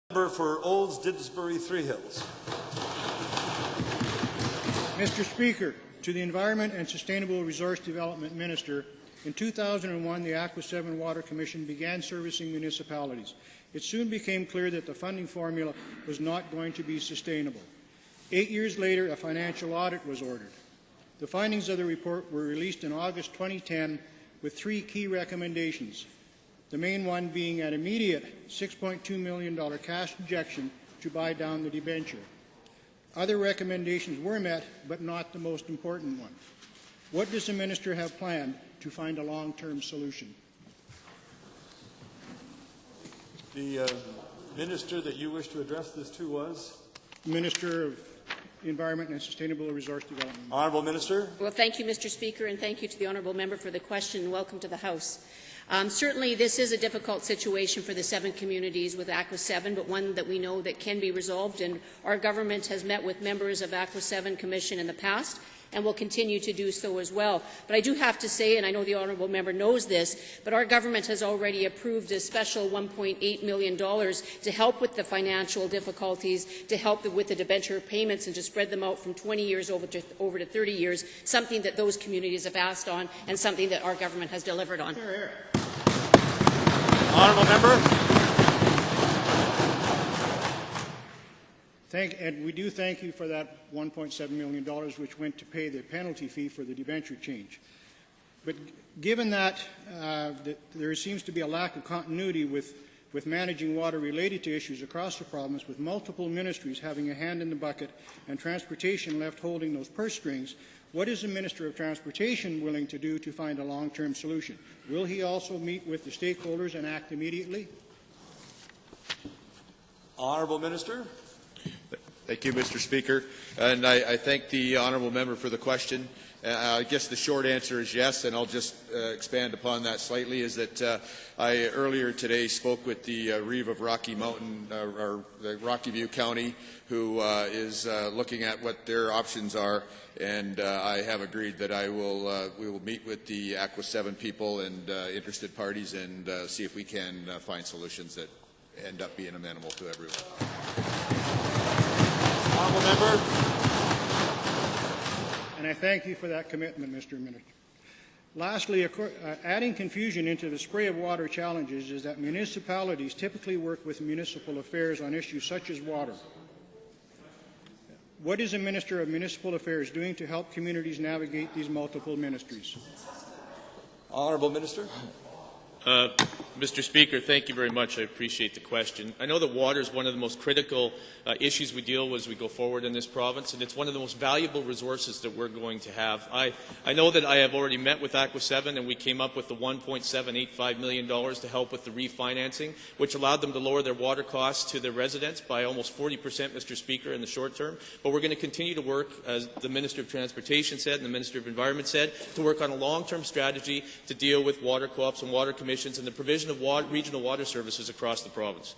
Member for Olds-Didsbury-Three Hills. Mr. Speaker, to the Environment and Sustainable Resource Development Minister, in 2001 the Aqua 7 Water Commission began servicing municipalities. It soon became clear that the funding formula was not going to be sustainable. 8 years later, a financial audit was ordered. The findings of the report were released in August 2010 with 3 key recommendations, the main one being an immediate $6.2 million cash injection to buy down the debenture. Other recommendations were met, but not the most important one. What does the minister have planned to find a long-term solution? The minister that you wish to address this to was? Minister of Environment and Sustainable Resource Development. Honourable Minister. Well, thank you, Mr. Speaker, and thank you to the honourable member for the question, and welcome to the House. Certainly, this is a difficult situation for the 7 communities with Aqua 7, but one that we know that can be resolved, and our government has met with members of Aqua 7 Commission in the past and will continue to do so as well. But I do have to say, and I know the honourable member knows this, but our government has already approved a special $1.8 million to help with the financial difficulties, to help with the debenture payments and to spread them out from 20 years over to 30 years, something that those communities have asked on and something that our government has delivered on. Here, here. Honourable member. And we do thank you for that $1.7 million, which went to pay the penalty fee for the debenture change. But given that, there seems to be a lack of continuity with managing water related to issues across the province, with multiple ministries having a hand in the bucket and transportation left holding those purse strings, what is the Minister of Transportation willing to do to find a long-term solution? Will he also meet with the stakeholders and act immediately? Honourable Minister. Thank you, Mr. Speaker. And I thank the honourable member for the question. I guess the short answer is yes, and I'll just expand upon that slightly, is that I earlier today spoke with the Reeve of Rocky Mountain, or the Rocky View County, who is looking at what their options are, and I have agreed that we will meet with the Aqua 7 people and interested parties and see if we can find solutions that end up being amenable to everyone. Honourable member. And I thank you for that commitment, Mr. Minister. Lastly, adding confusion into the spray of water challenges is that municipalities typically work with municipal affairs on issues such as water. What is the Minister of Municipal Affairs doing to help communities navigate these multiple ministries? Honourable Minister. Mr. Speaker, thank you very much. I appreciate the question. I know that water is one of the most critical issues we deal with as we go forward in this province, and it's one of the most valuable resources that we're going to have. I know that I have already met with Aqua 7, and we came up with the $1.785 million to help with the refinancing, which allowed them to lower their water costs to their residents by almost 40%, Mr. Speaker, in the short term. But we're going to continue to work, as the Minister of Transportation said and the Minister of Environment said, to work on a long-term strategy to deal with water co-ops and water commissions and the provision of regional water services across the province.